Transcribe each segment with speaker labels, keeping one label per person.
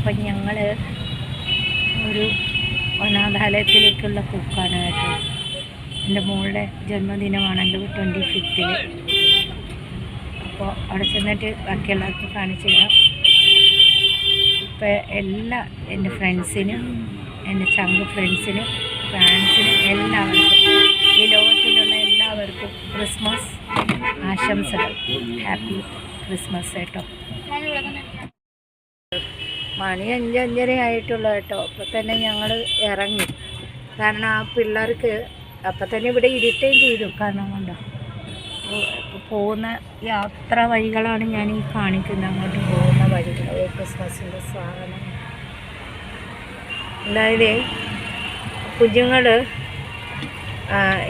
Speaker 1: അപ്പം ഞങ്ങൾ ഒരു അനാഥാലയത്തിലേക്കുള്ള പോക്കാണ് കേട്ടോ. എൻ്റെ മോളുടെ ജന്മദിനമാണല്ലോ 25th. അപ്പോൾ അവിടെ ചെന്നിട്ട് ബാക്കി എല്ലാവർക്കും കാണിച്ചു തരാം. ഇപ്പോൾ എല്ലാ എൻ്റെ ഫ്രണ്ട്സിനും, എൻ്റെ ചങ്ക് ഫ്രണ്ട്സിനും, ഫാൻസിനും, എല്ലാവർക്കും, ഈ ലോകത്തിലുള്ള എല്ലാവർക്കും ക്രിസ്മസ് ആശംസകൾ. ഹാപ്പി ക്രിസ്മസ് കേട്ടോ. മണി 5:30 ആയിട്ടുള്ളൂ കേട്ടോ. അപ്പോൾ തന്നെ ഞങ്ങൾ ഇറങ്ങി. കാരണം ആ പിള്ളേർക്ക് അപ്പം തന്നെ ഇവിടെ ഇരുട്ടുകയും ചെയ്തു. കാരണം കൊണ്ടോ പോകുന്ന യാത്ര വഴികളാണ് ഞാൻ ഈ കാണിക്കുന്നത്. അങ്ങോട്ട് പോകുന്ന വഴികൾ ക്രിസ്മസിൻ്റെ സാധനം. അതായത് കുഞ്ഞുങ്ങൾ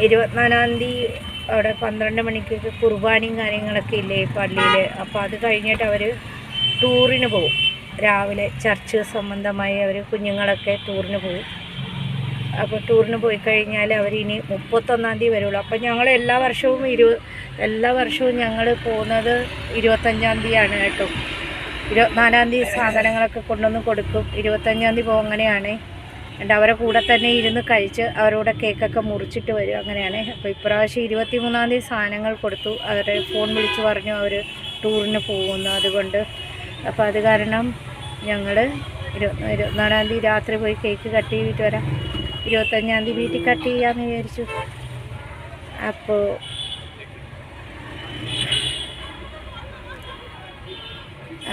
Speaker 1: 24-ാം തീയതി അവിടെ 12 മണിക്കൊക്കെ കുർബാനയും കാര്യങ്ങളൊക്കെ ഇല്ലേ പള്ളിയിൽ. അപ്പോൾ അത് കഴിഞ്ഞിട്ട് അവർ ടൂറിന് പോകും. രാവിലെ ചർച്ച് സംബന്ധമായി അവർ കുഞ്ഞുങ്ങളൊക്കെ ടൂറിന് പോകും. അപ്പോൾ ടൂറിന് പോയി കഴിഞ്ഞാൽ അവരിനി 31-ാം തീയതി വരുള്ളൂ. അപ്പോൾ ഞങ്ങൾ എല്ലാ വർഷവും ഞങ്ങൾ പോകുന്നത് 25-ാം തീയതിയാണ് കേട്ടോ. 24-ാം തീയതി സാധനങ്ങളൊക്കെ കൊണ്ടുവന്ന് കൊടുക്കും. 25-ാം തീയതി പോകും. അങ്ങനെയാണ്. എന്നിട്ട് അവരെ കൂടെ തന്നെ ഇരുന്ന് കഴിച്ച് അവരോട് കേക്കൊക്കെ മുറിച്ചിട്ട് വരും. അങ്ങനെയാണ്. അപ്പോൾ ഇപ്രാവശ്യം 23-ാം തീയതി സാധനങ്ങൾ കൊടുത്തു. അവരെ ഫോൺ വിളിച്ച് പറഞ്ഞു അവർ ടൂറിന് പോകുന്നു. അതുകൊണ്ട് അപ്പോൾ അത് കാരണം ഞങ്ങൾ 24-ാം തീയതി രാത്രി പോയി കേക്ക് കട്ട് ചെയ്തിട്ട് വരാം. 25-ാം തീയതി വീട്ടിൽ കട്ട് ചെയ്യാമെന്ന് വിചാരിച്ചു. അപ്പോൾ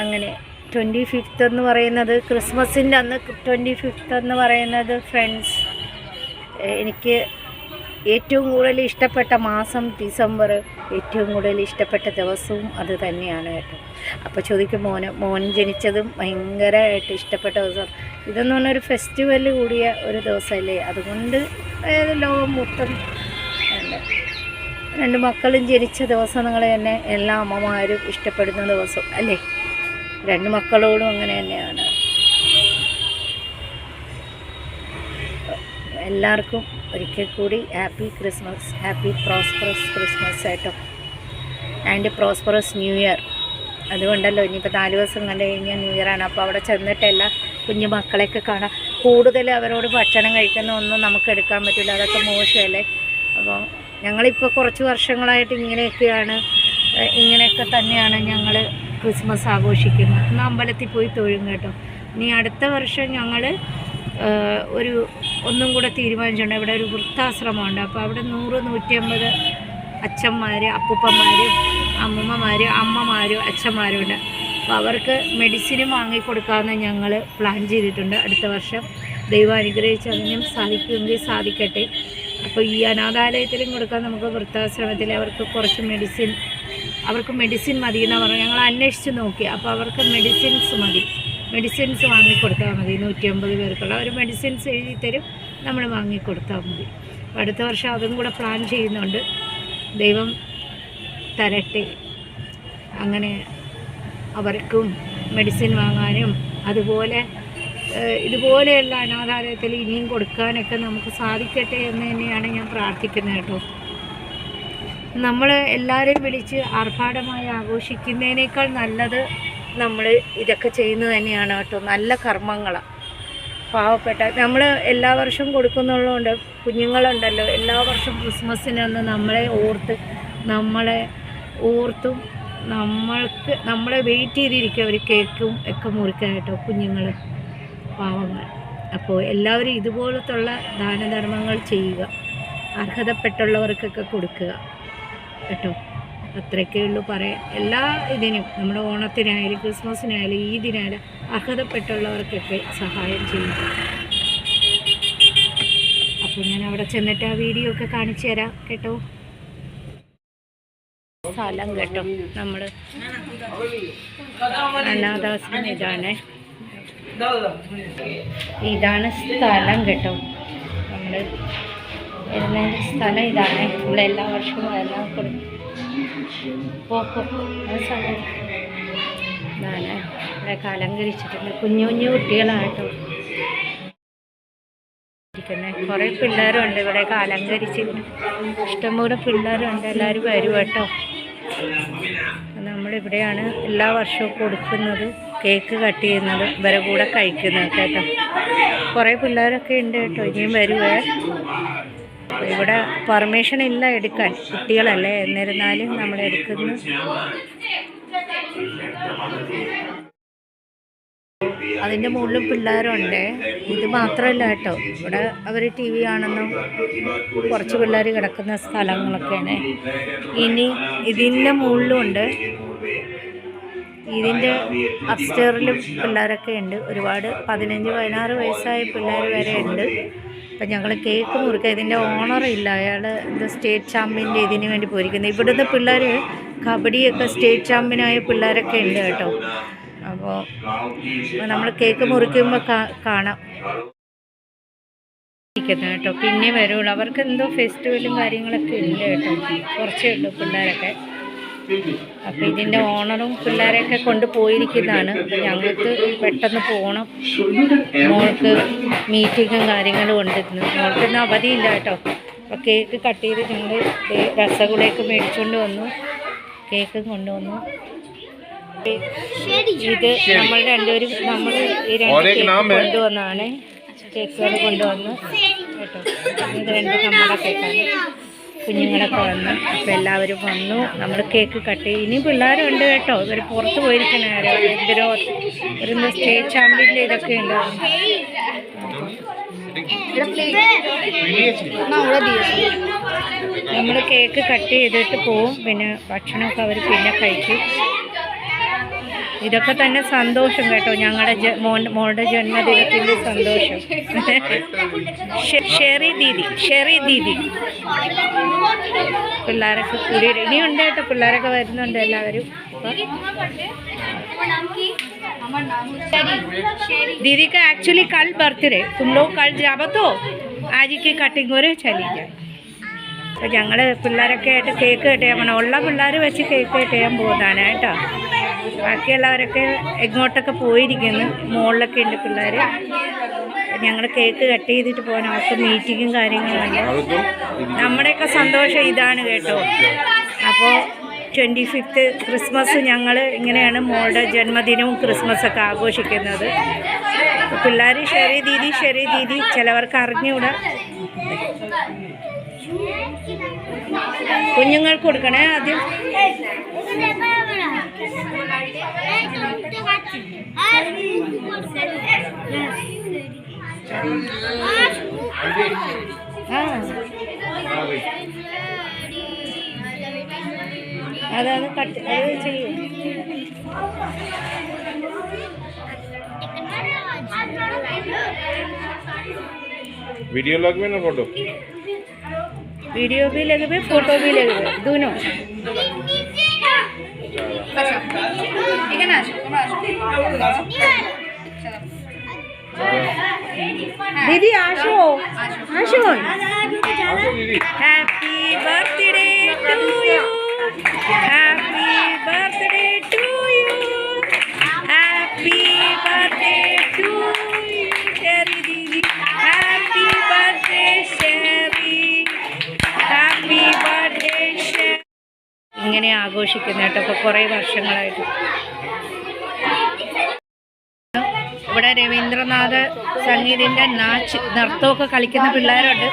Speaker 1: അങ്ങനെ 25th എന്ന് പറയുന്നത് ക്രിസ്മസിൻ്റെ അന്ന് 25th എന്ന് പറയുന്നത് ഫ്രണ്ട്സ്, എനിക്ക് ഏറ്റവും കൂടുതൽ ഇഷ്ടപ്പെട്ട മാസം ഡിസംബർ, ഏറ്റവും കൂടുതൽ ഇഷ്ടപ്പെട്ട ദിവസവും അത് തന്നെയാണ് കേട്ടോ. അപ്പോൾ ചോദിക്കും മോൻ ജനിച്ചതും ഭയങ്കരമായിട്ട് ഇഷ്ടപ്പെട്ട ദിവസം. ഇതെന്ന് പറഞ്ഞൊരു ഫെസ്റ്റിവൽ കൂടിയ ഒരു ദിവസമല്ലേ. അതുകൊണ്ട് ലോകം മൊത്തം 2 മക്കളും ജനിച്ച ദിവസങ്ങൾ തന്നെ എല്ലാ അമ്മമാരും ഇഷ്ടപ്പെടുന്ന ദിവസം അല്ലേ. 2 മക്കളോടും അങ്ങനെ തന്നെയാണ്. എല്ലാവർക്കും ഒരിക്കൽ കൂടി happy Christmas, happy prosperous Christmas കേട്ടോ. And prosperous new year. അതുകൊണ്ടല്ലോ ഇനിയിപ്പോൾ 4 ദിവസം കണ്ടു കഴിഞ്ഞാൽ ന്യൂ ഇയറാണ്. അപ്പോൾ അവിടെ ചെന്നിട്ട് എല്ലാ കുഞ്ഞു മക്കളെയൊക്കെ കാണാം. കൂടുതൽ അവരോട് ഭക്ഷണം കഴിക്കുന്ന ഒന്നും നമുക്ക് എടുക്കാൻ പറ്റില്ല, അതൊക്കെ മോശമല്ലേ. അപ്പോൾ ഞങ്ങളിപ്പോൾ കുറച്ച് വർഷങ്ങളായിട്ട് ഇങ്ങനെയൊക്കെ തന്നെയാണ് ഞങ്ങൾ ക്രിസ്മസ് ആഘോഷിക്കുന്നത്. ഇന്ന് അമ്പലത്തിൽ പോയി തൊഴും കേട്ടോ. ഇനി അടുത്ത വർഷം ഞങ്ങൾ ഒന്നും കൂടെ തീരുമാനിച്ചിട്ടുണ്ട്. ഇവിടെ ഒരു വൃദ്ധാശ്രമമുണ്ട്. അപ്പോൾ അവിടെ 100-150 അച്ഛന്മാർ, അപ്പൂപ്പന്മാരും അമ്മൂമ്മമാരും അമ്മമാരും അച്ഛന്മാരും ഉണ്ട്. അപ്പോൾ അവർക്ക് മെഡിസിനും വാങ്ങിക്കൊടുക്കാമെന്ന് ഞങ്ങൾ പ്ലാൻ ചെയ്തിട്ടുണ്ട്. അടുത്ത വർഷം ദൈവം അനുഗ്രഹിച്ച് അതിനും സാധിക്കുമെങ്കിൽ സാധിക്കട്ടെ. അപ്പോൾ ഈ അനാഥാലയത്തിലും കൊടുക്കാൻ നമുക്ക് വൃദ്ധാശ്രമത്തിൽ അവർക്ക് കുറച്ച് അവർക്ക് മെഡിസിൻ മതി എന്ന് പറഞ്ഞു. ഞങ്ങൾ അന്വേഷിച്ച് നോക്കി. അപ്പോൾ അവർക്ക് മെഡിസിൻസ് വാങ്ങിക്കൊടുത്താൽ മതി. 150 പേർക്കുള്ള ഒരു മെഡിസിൻസ് എഴുതി തരും, നമ്മൾ വാങ്ങിക്കൊടുത്താൽ മതി. അപ്പോൾ അടുത്ത വർഷം അതും കൂടെ പ്ലാൻ ചെയ്യുന്നുണ്ട്. ദൈവം തരട്ടെ. അങ്ങനെ അവർക്കും മെഡിസിൻ വാങ്ങാനും അതുപോലെ ഇതുപോലെയുള്ള അനാഥാലയത്തിൽ ഇനിയും കൊടുക്കാനൊക്കെ നമുക്ക് സാധിക്കട്ടെ എന്ന് തന്നെയാണ് ഞാൻ പ്രാർത്ഥിക്കുന്നത് കേട്ടോ. നമ്മൾ എല്ലാവരെയും വിളിച്ച് ആർഭാടമായി ആഘോഷിക്കുന്നതിനേക്കാൾ നല്ലത് നമ്മൾ ഇതൊക്കെ ചെയ്യുന്നത് തന്നെയാണ് കേട്ടോ. നല്ല കർമ്മങ്ങളാണ്. പാവപ്പെട്ട നമ്മൾ എല്ലാ വർഷവും കൊടുക്കുന്നുള്ളതുകൊണ്ട് കുഞ്ഞുങ്ങളുണ്ടല്ലോ, എല്ലാ വർഷവും ക്രിസ്മസിനൊന്ന് നമ്മളെ ഓർത്തും നമ്മളെ വെയിറ്റ് ചെയ്തിരിക്കും അവർ കേക്കും ഒക്കെ മുറിക്കാൻ കേട്ടോ, കുഞ്ഞുങ്ങൾ, പാവങ്ങൾ. അപ്പോൾ എല്ലാവരും ഇതുപോലത്തുള്ള ദാനധർമ്മങ്ങൾ ചെയ്യുക, അർഹതപ്പെട്ടുള്ളവർക്കൊക്കെ കൊടുക്കുക കേട്ടോ. അത്രയൊക്കെ ഉള്ളൂ പറയാൻ. എല്ലാ ഇതിനും നമ്മുടെ ഓണത്തിനായാലും ക്രിസ്മസിനായാലും ഈദിനായാലും അർഹതപ്പെട്ടുള്ളവർക്കൊക്കെ സഹായം ചെയ്യുക. അപ്പോൾ ഞാൻ അവിടെ ചെന്നിട്ട് ആ വീഡിയോ ഒക്കെ കാണിച്ചു തരാം കേട്ടോ. സ്ഥലം കേട്ടോ, നമ്മൾ അനാഥാശ്രമം ഇതാണ് സ്ഥലം കേട്ടോ. നമ്മൾ വരുന്ന സ്ഥലം ഇതാണ്. നമ്മളെല്ലാ വർഷവും എല്ലാം പോക്കും സ്ഥലം ഇതാണ്. ഇവിടെ അലങ്കരിച്ചിട്ടുണ്ട്. കുഞ്ഞു കുട്ടികളായിട്ടോ ഇരിക്കുന്നത്. കുറേ പിള്ളേരുണ്ട് ഇവിടെയൊക്കെ അലങ്കരിച്ച്. ഇഷ്ടംപോലെ പിള്ളേരുണ്ട്. എല്ലാവരും വരും കേട്ടോ. നമ്മൾ നമ്മളിവിടെയാണ് എല്ലാ വർഷവും കൊടുക്കുന്നത്, കേക്ക് കട്ട് ചെയ്യുന്നത്, ഇവരെ കൂടെ കഴിക്കുന്നത് കേട്ടോ. കുറേ പിള്ളേരൊക്കെ ഉണ്ട് കേട്ടോ, ഇനിയും വരുവേ. ഇവിടെ പെർമിഷൻ ഇല്ല എടുക്കാൻ, കുട്ടികളല്ലേ, എന്നിരുന്നാലും നമ്മൾ എടുക്കുന്നു. അതിൻ്റെ മുകളിലും പിള്ളേരുണ്ട്. ഇത് മാത്രമല്ല കേട്ടോ, ഇവിടെ അവർ ടി വി കാണുന്നു, കുറച്ച് പിള്ളേർ കിടക്കുന്ന സ്ഥലങ്ങളൊക്കെയാണ്. ഇനി ഇതിൻ്റെ മുകളിലും ഉണ്ട്, ഇതിൻ്റെ അപ്സ്റ്റെയറിലും പിള്ളേരൊക്കെ ഉണ്ട്. ഒരുപാട് 15-16 വയസ്സായ പിള്ളേർ വരെ ഉണ്ട്. അപ്പം ഞങ്ങൾ കേക്ക് മുറിക്കുക. ഇതിൻ്റെ ഓണറില്ല, അയാൾ ഇത് സ്റ്റേറ്റ് ചാമ്പ്യൻ്റെ ഇതിന് വേണ്ടി പോയിരിക്കുന്നത്. ഇവിടുത്തെ പിള്ളേർ കബഡിയൊക്കെ സ്റ്റേറ്റ് ചാമ്പ്യനായ പിള്ളേരൊക്കെ ഉണ്ട് കേട്ടോ. അപ്പോൾ നമ്മൾ കേക്ക് മുറിക്കുമ്പോൾ കാണാം കേട്ടോ. പിന്നെ വരുള്ളൂ, അവർക്ക് എന്തോ ഫെസ്റ്റിവലും കാര്യങ്ങളൊക്കെ ഉണ്ട് കേട്ടോ, കുറച്ചേ ഉള്ളൂ പിള്ളേരൊക്കെ. അപ്പോൾ ഇതിൻ്റെ ഓണറും പിള്ളേരെയൊക്കെ കൊണ്ടുപോയിരിക്കുന്നതാണ്. അപ്പം ഞങ്ങൾക്ക് പെട്ടെന്ന് പോകണം, മോൾക്ക് മീറ്റിങ്ങും കാര്യങ്ങളും ഉണ്ടിരുന്നു. മോൾക്കൊന്നും അവധിയില്ല കേട്ടോ. അപ്പോൾ കേക്ക് കട്ട് ചെയ്ത് ഞങ്ങൾ രസഗുളയൊക്കെ മേടിച്ചുകൊണ്ട് വന്നു, കേക്കും കൊണ്ടുവന്നു. ഇത് നമ്മൾ രണ്ടുപേരും ഈ രണ്ട് കേക്ക് കൊണ്ടുവന്നാണ്, കേക്കുകൾ കൊണ്ടുവന്ന് കേട്ടോ. ഇത് രണ്ട് നമ്മുടെ കേക്കാണ്. കുഞ്ഞുങ്ങളൊക്കെ വന്നു, അപ്പോൾ എല്ലാവരും വന്നു, നമ്മൾ കേക്ക് കട്ട് ചെയ്യും. ഇനി പിള്ളേരുണ്ട് കേട്ടോ, ഇവർ പുറത്ത് പോയിരിക്കണ എന്തിനോ ഒരു സ്റ്റേറ്റ് ചാമ്പ്യൻ്റെ ഇതൊക്കെ ഉണ്ടാവും. നമ്മൾ കേക്ക് കട്ട് ചെയ്തിട്ട് പോവും, പിന്നെ ഭക്ഷണമൊക്കെ അവർ പിന്നെ കഴിക്കും. ഇതൊക്കെ തന്നെ സന്തോഷം കേട്ടോ, ഞങ്ങളുടെ മോളുടെ ജന്മദിനത്തിൻ്റെ സന്തോഷം. ഷെറി ദീദി പിള്ളേരൊക്കെ കൂടി ഇനിയുണ്ട് കേട്ടോ, പിള്ളേരൊക്കെ വരുന്നുണ്ട് എല്ലാവരും. दीदी का एक्चुअली कल बर्थडे, तुम लोग कल जाओ तो आज की कटिंग और चली जाए. അപ്പോൾ ഞങ്ങൾ പിള്ളേരൊക്കെ ആയിട്ട് കേക്ക് കട്ട് ചെയ്യാൻ പോകണം. ഉള്ള പിള്ളേർ വെച്ച് കേക്ക് കട്ട് ചെയ്യാൻ പോകുന്നതാണ് കേട്ടോ. ബാക്കിയുള്ളവരൊക്കെ എങ്ങോട്ടൊക്കെ പോയിരിക്കുന്നു, മുകളിലൊക്കെ ഉണ്ട് പിള്ളേർ. ഞങ്ങൾ കേക്ക് കട്ട് ചെയ്തിട്ട് പോകാൻ, അവർക്ക് മീറ്റിങ്ങും കാര്യങ്ങളുണ്ട്. നമ്മുടെയൊക്കെ സന്തോഷം ഇതാണ് കേട്ടോ. അപ്പോൾ 25th ക്രിസ്മസ് ഞങ്ങൾ ഇങ്ങനെയാണ് മോളുടെ ജന്മദിനവും ക്രിസ്മസൊക്കെ ആഘോഷിക്കുന്നത്. പിള്ളേർ ഷെറി ദീദി ചിലവർക്ക് അറിഞ്ഞുകൂടാ. കുഞ്ഞുങ്ങൾക്ക് കൊടുക്കണേ ആദ്യം. അതാണ് കട്ട് അത് ചെയ്യും.
Speaker 2: वीडियो लगवे ना फोटो,
Speaker 1: वीडियो भी लगवे, फोटो भी लगवे, दोनों. दीदी आशो happy birthday to you, happy birthday to you, happy birthday to Sheri दीदी, happy birthday Sheri, happy birthday Sheri. ഇങ്ങനെ ആഘോഷിക്കുന്ന കേട്ടോ ഇപ്പോൾ കുറേ വർഷങ്ങളായിട്ട്. ഇവിടെ രവീന്ദ്രനാഥ സംഗീതിൻ്റെ നൃത്തമൊക്കെ കളിക്കുന്ന പിള്ളേരുണ്ട്.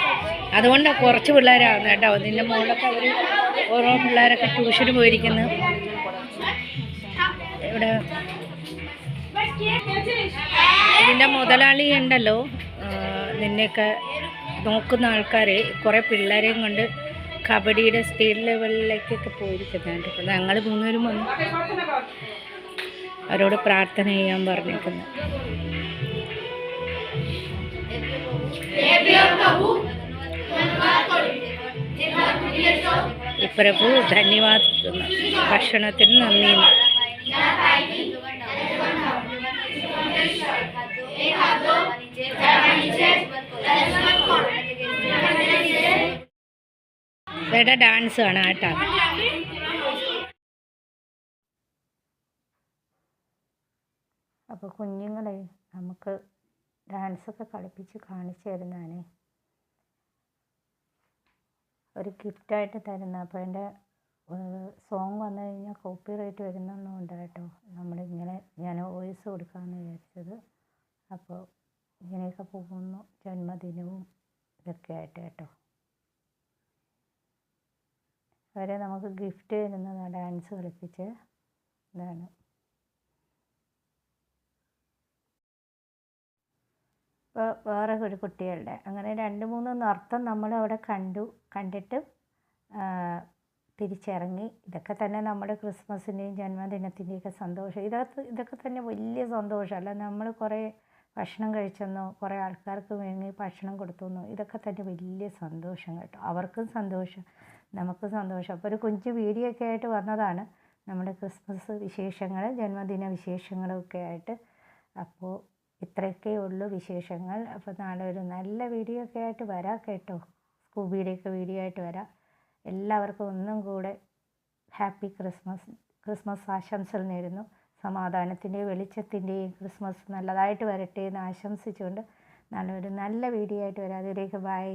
Speaker 1: അതുകൊണ്ട് കുറച്ച് പിള്ളേരാകുന്നു കേട്ടോ. ഇതിൻ്റെ മുകളിലൊക്കെ അവർ ഓരോ പിള്ളേരൊക്കെ ട്യൂഷന് പോയിരിക്കുന്നു. ഇവിടെ ഇതിൻ്റെ മുതലാളി ഉണ്ടല്ലോ, നിന്നെയൊക്കെ നോക്കുന്ന ആൾക്കാർ കുറേ പിള്ളേരെയും കൊണ്ട് കബഡിയുടെ സ്റ്റേറ്റ് ലെവലിലേക്കൊക്കെ പോയിരിക്കുന്നുണ്ട്. അപ്പം ഞങ്ങൾ 3 പേരും വന്നു, അവരോട് പ്രാർത്ഥന ചെയ്യാൻ പറഞ്ഞേക്കുന്നു. പ്രഭു ധന്യവാദ്, ഭക്ഷണത്തിന് നന്ദി. ഇവിടെ ഡാൻസ് ആണ് കേട്ടോ. അപ്പോൾ കുഞ്ഞുങ്ങളെ നമുക്ക് ഡാൻസൊക്കെ കളിപ്പിച്ച് കാണിച്ചു തരുന്നതാണ്, ഒരു ഗിഫ്റ്റായിട്ട് തരുന്ന. അപ്പോൾ എൻ്റെ സോങ് വന്നു കഴിഞ്ഞാൽ കോപ്പി റൈറ്റ് വരുന്നൊന്നുമുണ്ട് കേട്ടോ. നമ്മളിങ്ങനെ ഞാൻ വോയിസ് കൊടുക്കാമെന്ന് വിചാരിച്ചത്. അപ്പോൾ ഇങ്ങനെയൊക്കെ പോകുന്നു ജന്മദിനവും ഇതൊക്കെ ആയിട്ട് കേട്ടോ. അവരെ നമുക്ക് ഗിഫ്റ്റ് തരുന്നതാണ് ഡാൻസ് കളിപ്പിച്ച്. ഇതാണ് ഇപ്പോൾ വേറെ ഒരു കുട്ടികളുടെ അങ്ങനെ 2-3 നൃത്തം നമ്മളവിടെ കണ്ടിട്ട് തിരിച്ചിറങ്ങി. ഇതൊക്കെ തന്നെ നമ്മുടെ ക്രിസ്മസിൻ്റെയും ജന്മദിനത്തിൻ്റെയൊക്കെ സന്തോഷം. ഇതൊക്കെ തന്നെ വലിയ സന്തോഷം. അല്ല നമ്മൾ കുറേ ഭക്ഷണം കഴിച്ചെന്നോ കുറേ ആൾക്കാർക്ക് വേണ്ടി ഭക്ഷണം കൊടുത്തെന്നോ, ഇതൊക്കെ തന്നെ വലിയ സന്തോഷം കേട്ടോ. അവർക്കും സന്തോഷം, നമുക്കും സന്തോഷം. അപ്പോൾ ഒരു കൊച്ചു വീഡിയോ ഒക്കെ ആയിട്ട് വന്നതാണ് നമ്മുടെ ക്രിസ്മസ് വിശേഷങ്ങൾ, ജന്മദിന വിശേഷങ്ങളും ഒക്കെ ആയിട്ട്. അപ്പോൾ ഇത്രയൊക്കെ ഉള്ളൂ വിശേഷങ്ങൾ. അപ്പോൾ നാളെ ഒരു നല്ല വീഡിയോ ഒക്കെ ആയിട്ട് വരാം കേട്ടോ. സ്കൂബിയുടെയൊക്കെ വീഡിയോ ആയിട്ട് വരാം. എല്ലാവർക്കും ഒന്നും കൂടെ ഹാപ്പി ക്രിസ്മസ് ആശംസകൾ നേരുന്നു. സമാധാനത്തിൻ്റെയും വെളിച്ചത്തിൻ്റെയും ക്രിസ്മസ് നല്ലതായിട്ട് വരട്ടെ എന്ന് ആശംസിച്ചുകൊണ്ട് നാളെ ഒരു നല്ല വീഡിയോ ആയിട്ട് വരാം. അതിലേക്ക് ബൈ.